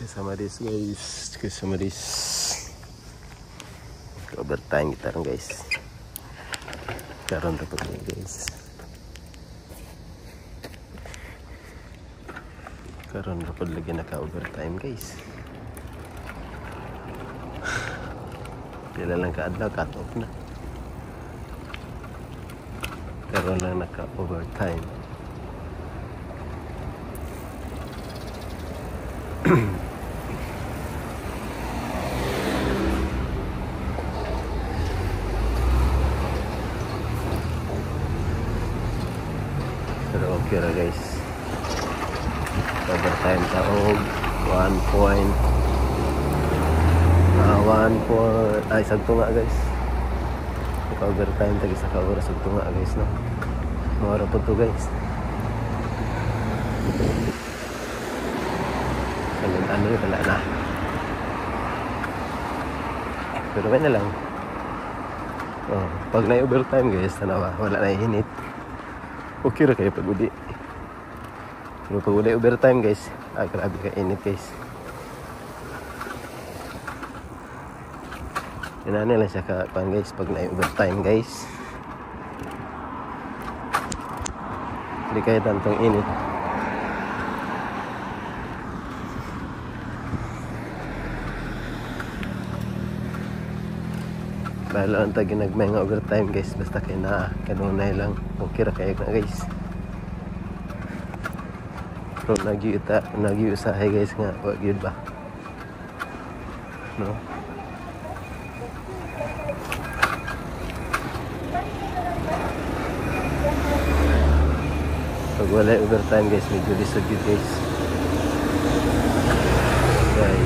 Sama this guys, sama this overtime kita ron guys. Karon dapat guys. Karon dapat lagi naka-overtime guys. Pila lang kaadlaw cut off na. Karon lang naka-overtime. Pero okay ra guys. Overtime taog 1 ay sagto nga guys. Overtime tagi sa oras sagto nga guys no. Mora po to guys. Ano yun pala na. Pero may na lang. Pag na-overtime guys, tanawa, wala na init. Okay ra kayo pag uli. Pero pag uli overtime guys, grabe ka init guys. Inanay lang siya kapan guys pag na-overtime guys. Hindi kayo tantong init. Bahala ang tagi nagmay nga overtime guys. Basta kayo na kanunay lang. Okay ra kayo na guys. Pero nag-iusahay guys nga. Wag yun ba? No? Pag wala overtime guys, medyo lisod yun guys. Okay.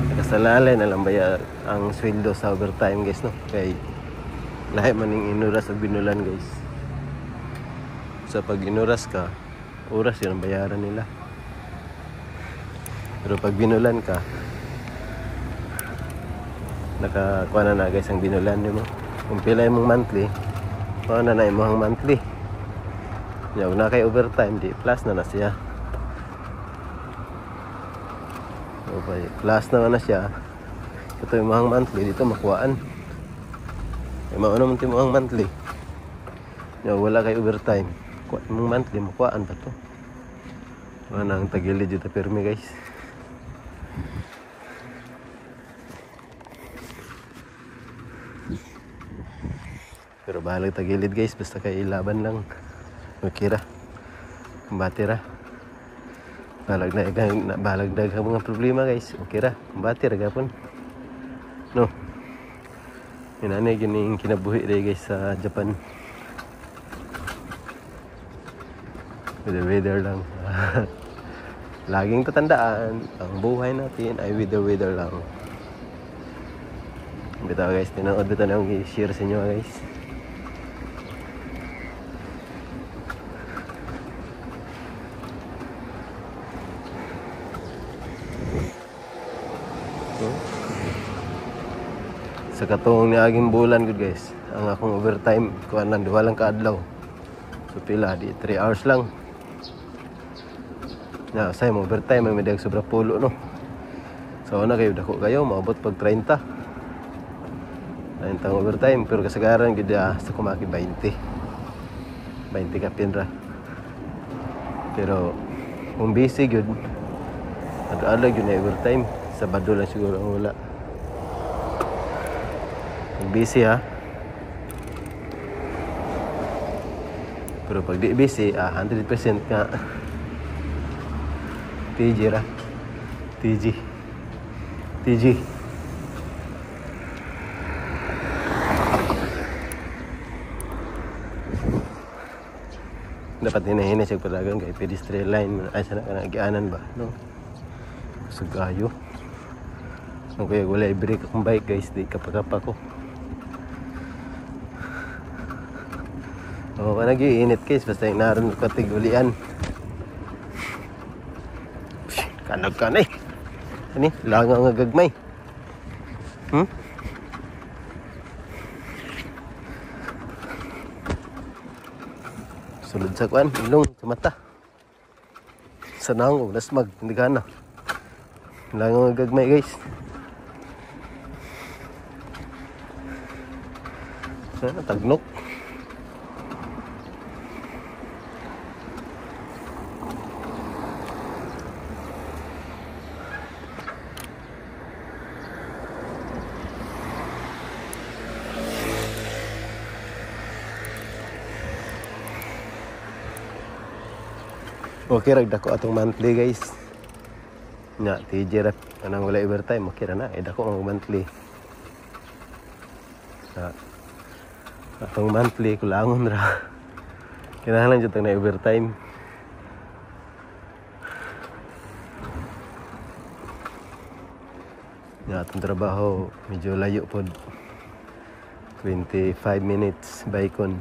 Nakasalalay na lang ba ang sweldo sa overtime guys no? Kaya lahat maning inuras o binulan guys. So pag inuras ka, oras yun ang bayaran nila. Pero pag binulan ka, nakakuha na guys ang binulan mo. Kung pila yung monthly, kuha na yung mga monthly. Yung na kay overtime, di plus na siya. Okay, plus na siya. Ito yung mga monthly, dito makuhaan. Yung mga naman yung mga monthly. Yung wala kay overtime. Yung monthly, makuhaan pa to. Wala nang tagilid dito permi guys. Pero bahalag tagilid guys, basta kay ilaban lang. Okay ra. Kumbati ra. Bahalag na mga problema guys. Okay ra. Kumbati ra gapon. No. Inanay gini kinabuhi day guys sa Japan. Weather lang. Laging tatandaan, ang buhay natin ay weather lang. Bitaw guys, tinood bitaw na yung i-share sa inyo guys. Sa katong niaging bulan good guys, ang akong overtime kuan lang duha lang kaadlaw. So pila di 3 hours lang. Na say mo overtime may dag sobra pulo no. So na kayo dako kayo maabot pag 30. Ayun tang overtime pero kasagaran gid sa kumaki 20. 20 ka pinra. Pero kung busy gud ad-alag yun na overtime. Sabado lang siguro ang wala. Busy ha. Pero pag di busy, 100% nga TG ra. TG. Dapat hinahinay siya padagan kay pedestrian line. Ay, sana ka nagianan ba? No? Sagayo. Kung kaya wala i-break akong bike guys, di kapag-kapa ko. Oo, nag-iinit guys, basta yung naroon katigulian. Kanag ka na eh. Ano eh, langang nga gagmay. Sulod sa kuan, ilong, sa mata. Sa nangong, nasmag, hindi ka na. Langaw gagmay guys. Tagnok. Okay, ragdako atong monthly guys. Nya, TJ rap. Anang wala overtime. Okay na. Dako ang monthly. Atong monthly, kulangon ra. Kinahanglan dyan na overtime. Nya, atong trabaho, medyo layo po. 25 minutes bicon.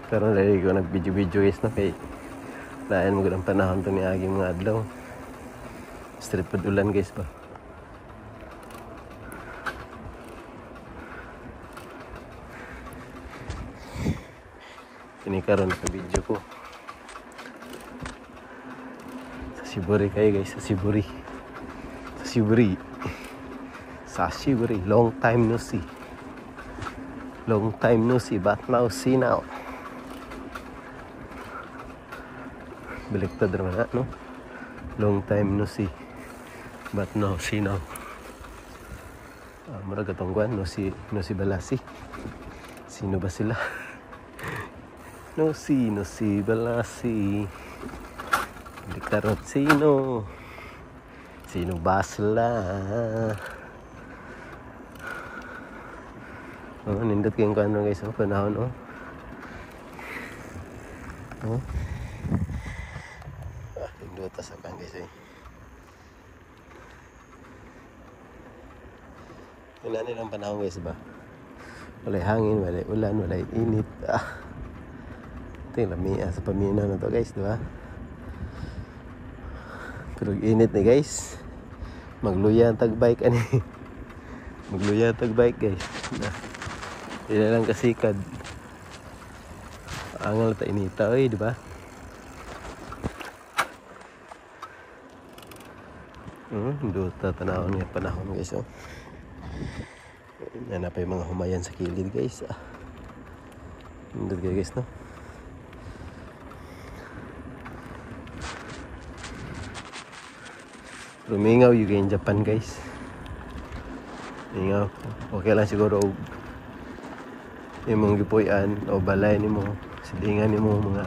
Pero lagi ko nag-video guys na kay lain mo ang panahon to ni aging mga adlaw. Street food ulan guys ba. Ini karon sa video ko. Sa Siburi kayo guys, sa Siburi. Sa Siburi. Sa Siburi, long time no see. Long time no see, but now see now. Baliktad naman na, no? Long time no see, but no see now. Murag atong kwan, no see balasi. Sino ba sila? No see balasi. Baliktad sino ba sila? Nindot kayong kwan guys, panahon tas akan guys Wala nilang panahon guys ba? Walay hangin, walay ulan, walay init. Ito yung lamia sa pamina na to guys, diba? Pero init ni guys. Magluya ang tagbike ani. Magluya ang tagbike guys. Hindi lang kasikad. Angal ta inita diba? Duta tanawon nga panahon guys Yan na pa yung mga humayan sa kilid guys Hindot kayo guys no. Rumingaw yung in Japan guys. Mingaw. Okay lang siguro imong gipuy-an o balay nimo, silingan nimo mga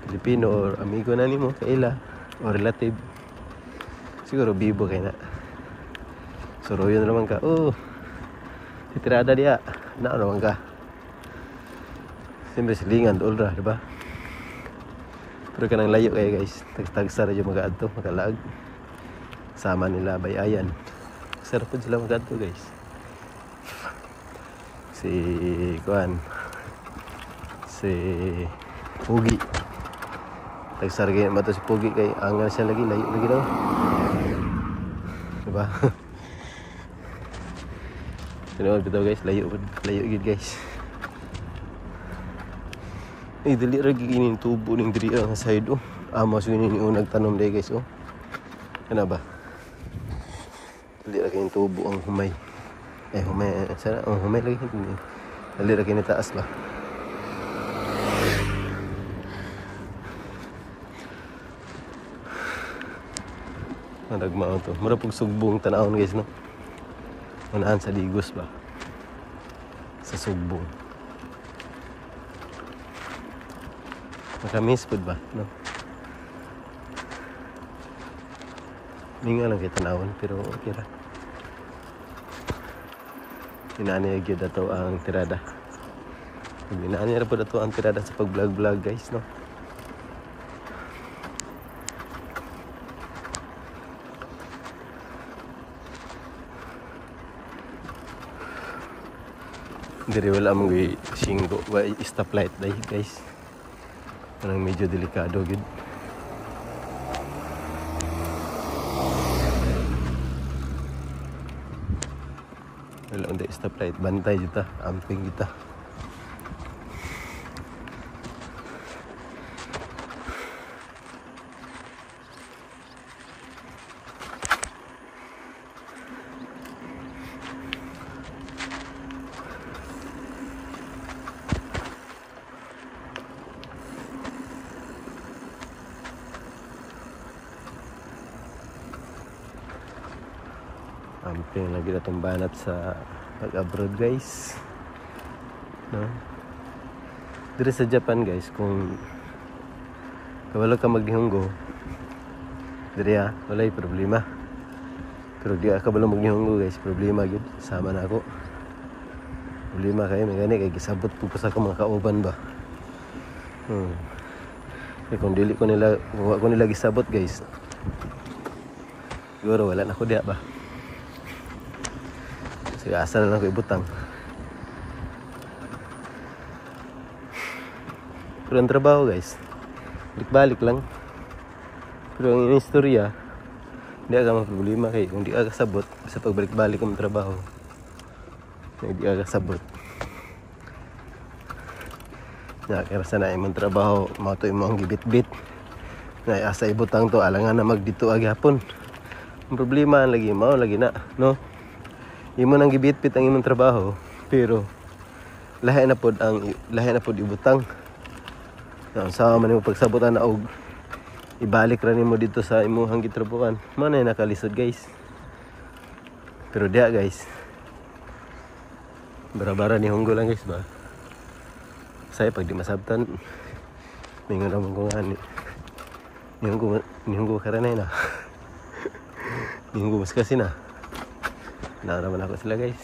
Pilipino or amigo na nimo kaila o relative. Siguro bibo kay na. Suruyon naman ka. Titirada dia. Na naman ka. Siyempre silingan dool ra, diba? Pero kanang layo kayo guys. Tagsa ra yung mag-adto, makalag. Sama nila bayayan. Sarap po sila mag-adto guys. Si Pugi. Tagsar kayo mato si Pugi kay angal siya lagi, layo lagi daw. Diba? Tinawag bitaw guys, layo gid guys. Dili ra giginin tubo ning diri ang side Amos yun ni unang tanom day guys Kana ba? Dili ra giginin tubo ang humay. Humay sana humay lagi hindi. Dili ra giginin taas ba? Nagmao to. Mura pug sugbong tanawon guys no. Unahan sa Digos ba? Sa sugbong. Makamis po ba? No? Hindi nga lang kayo tanawon pero okay ra. Inaaniya gyud dato ang tirada. Inaaniya ra po dato ang tirada sa pag-vlog guys no. Diri wala mong singgo stoplight dahil guys. Parang medyo delikado gid. wala unta stoplight, bantay kita, amping kita. Amping lagi na itong banat sa pag-abroad guys, no? Dito sa Japan guys, kung kabalo ka magnihunggo diri walay problema, pero di ka kabalo magnihunggo guys, problema gyud. Sama na ako, problema kayo may gani kay gisabot po sa akong mga kauban ba. Kung dili ko nila, kung ako nila gisabot guys, siguro wala na ako diya ba. Sige, asa na lang ko ibutang. Pero ang trabaho guys, balik-balik lang. Pero ang istorya, hindi ka problema kay kung di ka kasabot sa pagbalik-balik ang trabaho, hindi ka kasabot. Kaya sa na imong trabaho, mato imong gibit-bit. Na asa ibutang to, alangan na magdito agyapon. Ang problema lagi mao lagi na, no? Imo nang gibit-bit ang imong trabaho, pero lahi na pod ibutang. Sa man mo pagsabutan na og ibalik ra nimo dito sa imong gitrabuhan, man ay nakalisod guys. Pero dia guys, bara-bara ni hunggo lang guys ba. Saya pag di masabtan, mingon naman ko nga ni hunggo karanay na. Ni hunggo mas kasi na. Naraman ako sila guys.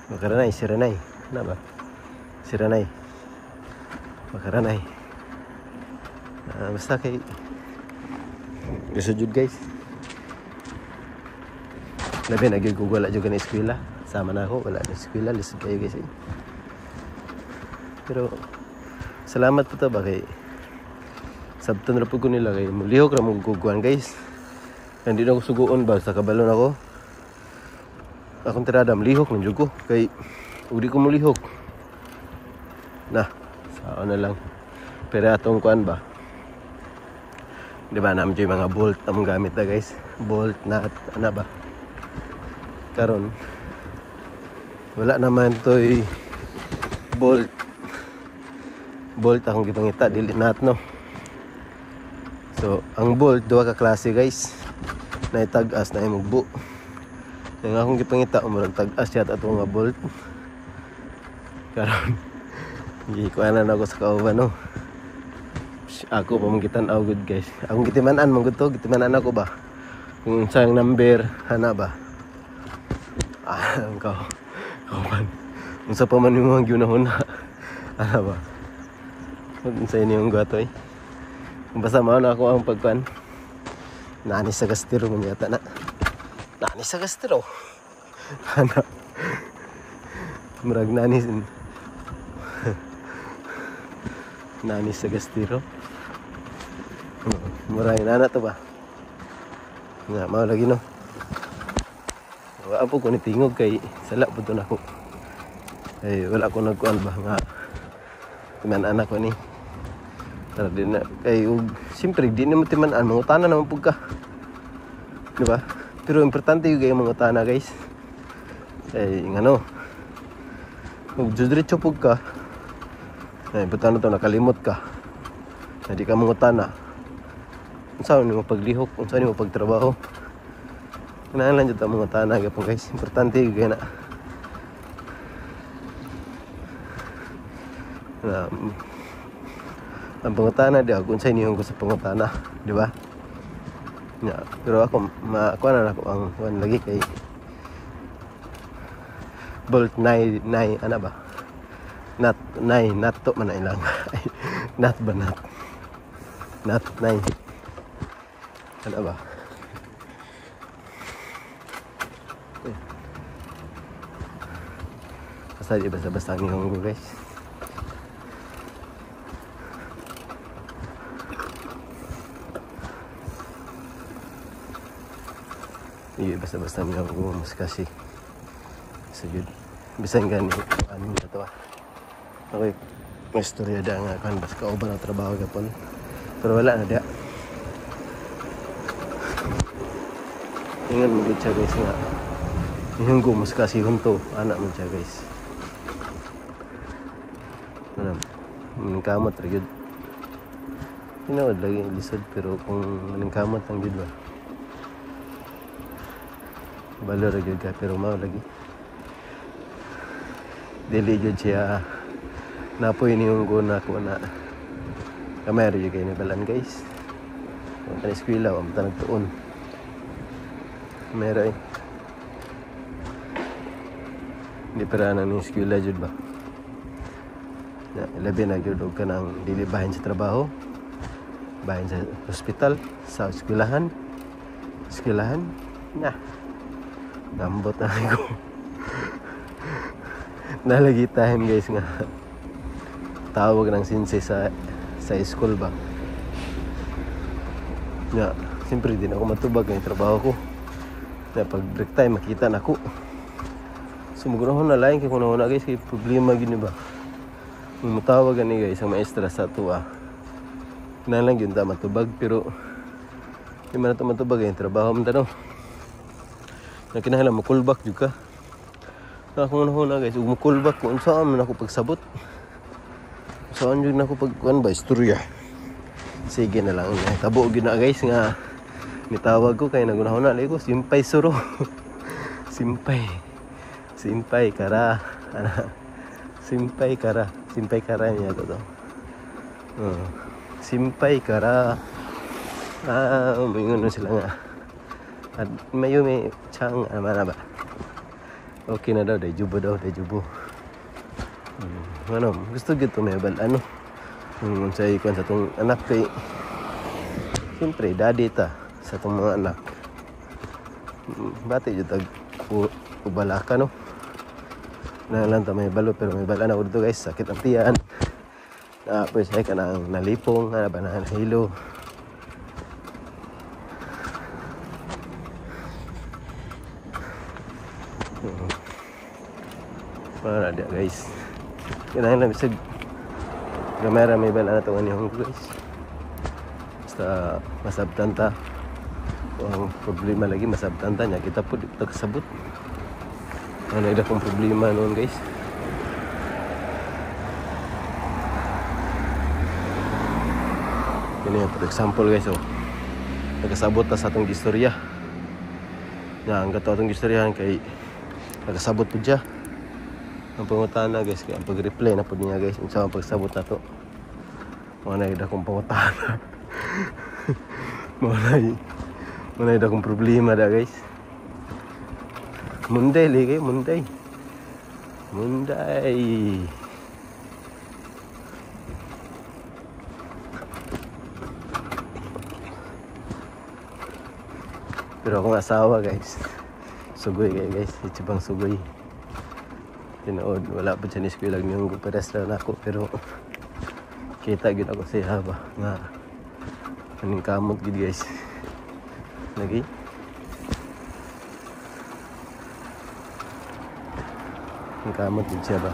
Makaranay, siranay. Ano ba? Siranay. Makaranay. Basta kay gasujud guys. Labi nagyug ko wala jud na eskwela. Sama na ako, wala na eskwela, lisod kayo guys. Pero salamat po to ba kay sabton ra pud ko nila kay mulihok ra mo guguan guys. Hindi na ako suguon ba sa kabalon ako. Akong tiradam lihok ng ko kay udi ko mulihok. Nah, sao na lang. Pero atong kuan ba? Di ba naman yung mga bolt among gamit na guys. Bolt, nut, ano ba? Karon wala naman to'y bolt. Bolt akong gipangita, dili nut no. So, ang bolt duha ka klase guys. Na itag-as na imugbo. Yung akong gipangita umurag tag-as yata itong nga bolt. Karon gikuanan ako sa kauban no. Ako pa mong gitan-aw good guys. Akong gitiman-an mong to, gitiman-an ako ba. Kung sayang number hana ba. Ang kauban. Unsa pa man yung mga ginahuna. Ana ba. Unsa ini yung gato eh. Basta mao na ako ang pagkuan. Nani sa gastiro mo yata na. Nani sa gastiro. Ana. Murag nani. Nani sa gastiro. Murag nana to ba? Nga, mao lagi no. Wa po ko ni tingog kay sala pud to nako. Ay wala ko nagkuan ba nga. Timan anak ko ni. Tara din na kay siyempre di na matiman-an mangutana naman pug ka. Di ba? Pero importante yung kay mangutana guys. Ay ngano. Kung diretso pug ka. Ay butano to nakalimot ka. Hindi ka mangutana. Unsa ni mo paglihok, unsa ni mo pagtrabaho. Kinahanglan jud ta mangutana gyapon guys. Importante yung kay na. Ang pangutana di ako unsay niyong ko sa pangutana, di ba? Ya, pero ako makuha na ako ang kuan lagi kay bolt 9 ano ba? Nut 9 nut to man na ilang. Nut ba nut? Nut 9. Ano ba? Basta di basta-basta niyong ko guys. Iya basta-basta mo ko mas kasi. Sige. Bisan gani ano na to. Okay. May istorya da nga kan bas ka uban ang trabaho gapon. Pero wala na dia. Ingon mo siya guys nga. Yung ko mas kasi hunto anak mo siya guys. Ano? Kamot ra gyud. Tinood lagi lisod pero kung kamot ang gyud ba. Balo ra gyud ka pero mao lagi. Dili gyud siya napoy niyong guna ko na kamera gyud kay ni balan guys. Ang eskwela am tanang tuon. Meron hindi para na ng eskwela jud ba. Ya, labi na gyud og kanang dili bahin sa trabaho. Bahin sa hospital, sa eskwelahan. Nah. Gambot na ko. Nalagi time guys nga. Tawag ng sinsay sa school ba. Ya, siyempre din ako matubag ng trabaho ko. Na pag break time makita na ako. Sumuguro ko na lain kay kung nauna guys kay problema gini ba. Mutawag ni guys ang maestra sa tuwa. Kinalang yun ta matubag pero di man na matubag yung trabaho man tanong. Na kinahanglan mo callback juga. Na kung na guys ug mo callback kung saan man ako pagsabot. Saan jud nako pagkuan ba istorya. Sige na lang tabo gyud na guys nga nitawag ko kay nagunahon na ko simpay suro. Simpay kara. Simpay kara niya to. Simpay kara. Mingon sila nga. At may chang mana ba. Okay na daw, dejubo. Ano, gusto gito may bal ano. Sa ikon sa tong anak kay siyempre daddy ta sa tong mga anak. Bati jud tag ubalaka no. Na lang ta may balo pero may bala na ko dito guys, sakit ang tiyan. Tapos ay kanang nalipong, ba na hilo. Para dia guys. Kinahanglan bisag kamera may bala na to anihong guys. Basta masabtan ta. Ang problema lagi masabtan ta nya kita pud kasabot. Ano ida kong problema noon guys. Ini for example guys nagkasabot ta sa atong istorya. Nga ang gato atong istoryahan kay nagkasabot pud siya. Ang pangutana guys kay ang pag-replay na pud niya guys unsa ang pagsabot nato. Mo na ida kong pangutana. Mo na ida kong problema da guys. Munday. Pero akong asawa guys. Sugoy guys, itsibang sugoy. Tinood, wala pa siya ni eskwela niyong gupadas na ako pero kita gid ako siya ba nga aning kamot gid guys. Lagi ang kamot din siya ba.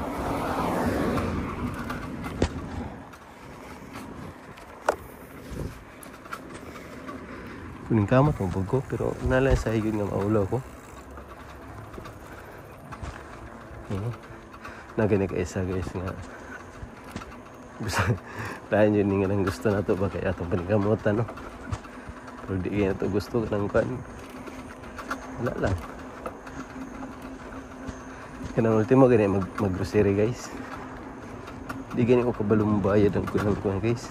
Kuning kamot ang bugo pero nalang sa higod nga maulaw ko. Nagani ka isa guys nga. Lain yun nga nang gusto na to ba kaya itong panikamutan no. Pero di kaya ito gusto ka ng kuhan. Wala lang. Kanang ultimo gani mag-grocery guys. Di gani ko kabalong bayad ang kuhan guys.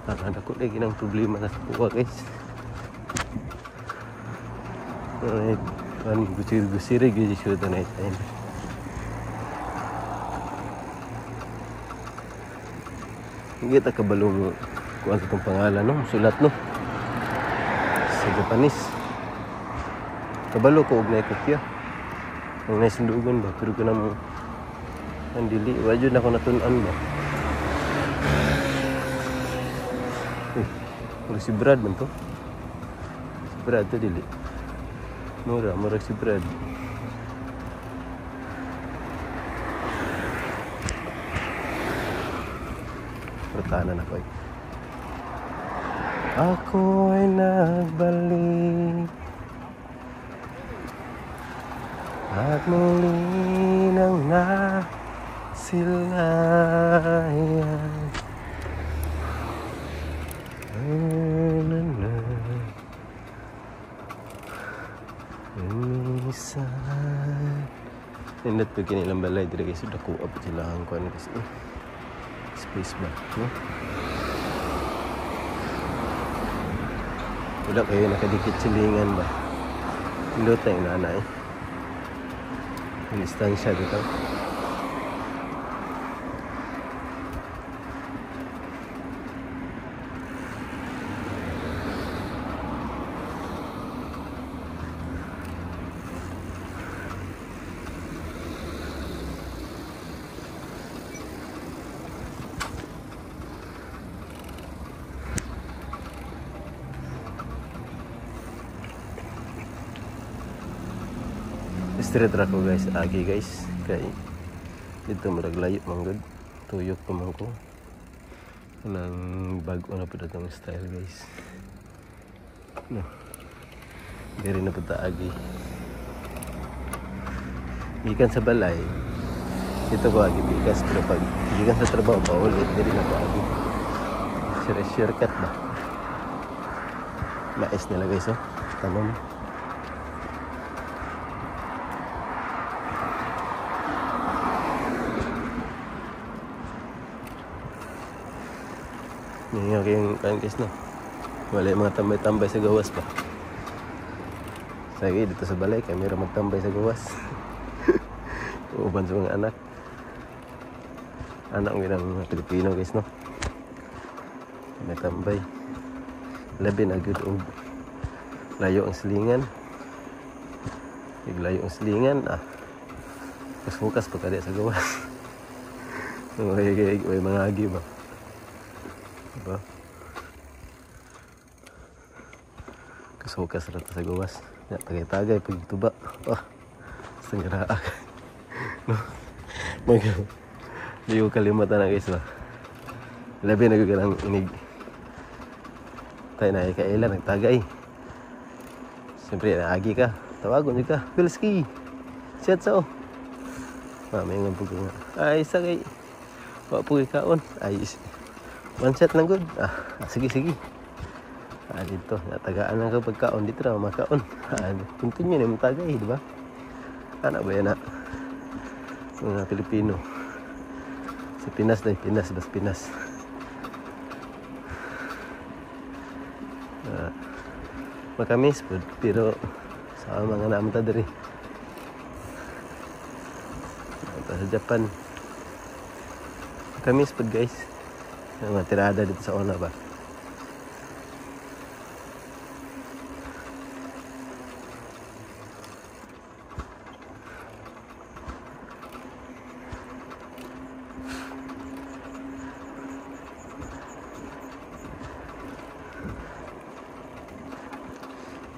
Parang ako lagi ng problema na sa kuha guys. Alright. Gusiri guys siya ito na time. Hindi kita kabalong kuha sa itong pangalan no. Sulat no. Sa Japanese. Kabalo ko og naikopya. Ang naisundugan ba? Pero ka na mo ang dili. Wadyo na ako natunan ba? Si Brad man to. Si Brad to dili. Mura, murag si Brad. Pertahanan ako eh. Ako'y nagbalik at muli nang nasilayan. Nindot pa kinilang balay dito guys. Sudah kuha pa sila ang kuha guys. Space ba? No? Wala kayo nakadikit silingan ba? Pindot na yung nanay. Yung distansya dito. Straight ra ko guys, agi guys. Kay dito marag layo manggod. Tuyok pa man ko. Nang bago na pud atong style guys. No. Diri na pud ta agi. Gikan sa balay. Dito ko agi bigas pero pag gikan sa trabaho pa ulit diri na ko agi. Shortcut ba? Mais nila guys oh. Tanom. Yung aking guys no. Wala yung mga tambay-tambay sa gawas pa. Sige dito sa balay kami ra magtambay sa gawas. Uban sa mga anak. Anak ng mga Pilipino guys no. Nagtambay. Labi na good og layo ang silingan. Iglayo ang silingan Bukas pa kada sa gawas. May mga agi ba? Diba? Kasukas rata sa gawas. Ya, tagay-tagay pag tuba. Sang raak. No. Di ko kalimatan na guys ba. Labi na gagang inig. Tayo na kailan nagtagay. Siyempre naagi ka. Tawagon niyo ka. Pilski. Siat sa Mamay nga po nga. Ay sagay. Wa po ikaon. Ay one shot lang good. Sige. Dito, natagaan lang ko pagkaon dito na makaon. Continue na matagay, di ba? Anak ba yan na? Mga Pilipino. Sa Pinas na, Pinas. Makamis po, pero sa mga naman ta diri. Sa Japan. Makamis po guys. Mga tirada dito sa ona ba?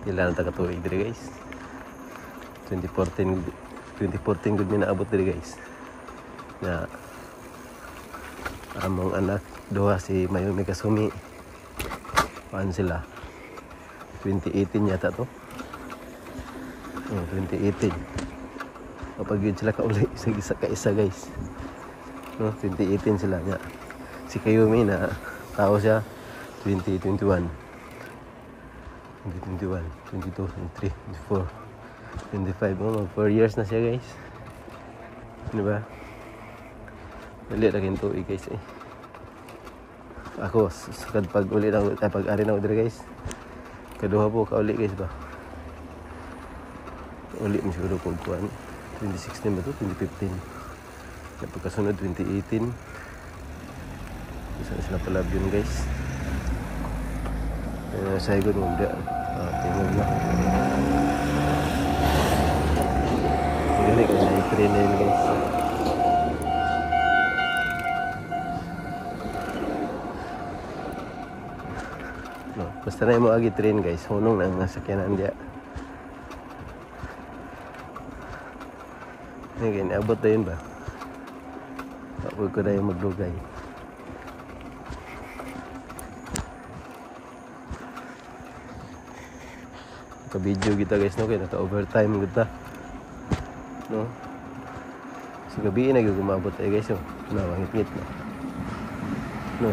Ilan ang taga-tuig diri guys. 2014 gud mi naabot diri guys. Na among anak duha si Mayumi Kasumi. Paan sila? 2018 yata to. 2018. Kapag yun sila kauli isa guys. No, 2018 sila niya. Si Kayumi na tao siya 2021. 2021, 22, 23, 24, 25. 4 years na siya guys. Diba? Dali lagi tuig guys eh. Ako sukad pag uli na pag-ari na diri guys. Kaduha po ka uli guys ba. Uli mo siguro kung kuan 2016 ba to? 2015. Pagkasunod 2018. Isa sila pala yun guys. Saya good mo dia. Tingnan na. Tingnan ko na i-train na yun guys. No, basta na yung mga train guys. Hunong na ang nasakyanan dia. Ngayon, abot na yun ba? Abot ko na yung maglugay. Naka-video kita guys, no? Kaya naka-overtime kita. No? Sa gabi na gumabot tayo guys, no? Nawangit-ngit na. No?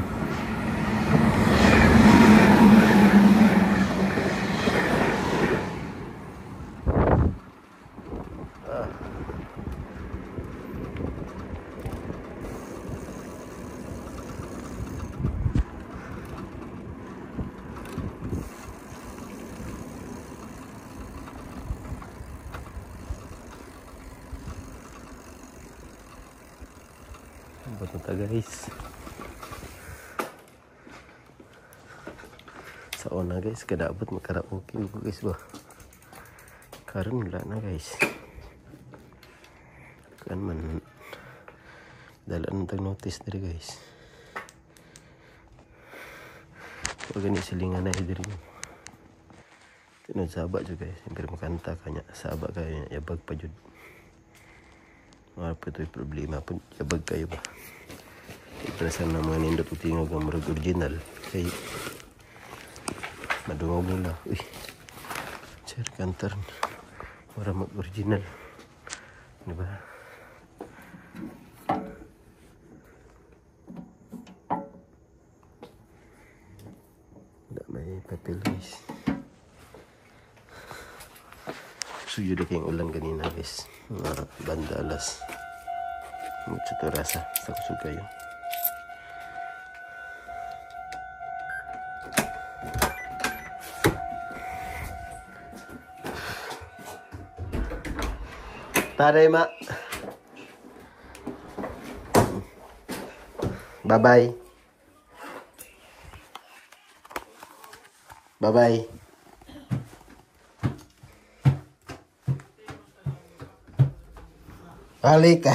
Abot na ta guys. Sa una guys, kada abot makaraoke ko guys ba. Karon wala na guys. Kan man dalan tag notice diri guys. Wag ni silingan na diri. Tinod sabak juga guys, hampir makanta kanya sabak kayo yabag pa jud. Wala pa ito'y problema po. Yabag kayo ba? Iprasan na mga nindot utingog ng marag original. Kaya madungog nila. Uy. Sir, kantar. Para mag-original. Diba? Wala may papel guys. Suyo na kayong ulan kanina guys. Mga bandalas. Mucho to rasa. Sa kusog kayo. Taray ma. Bye-bye. Bye-bye. Halika.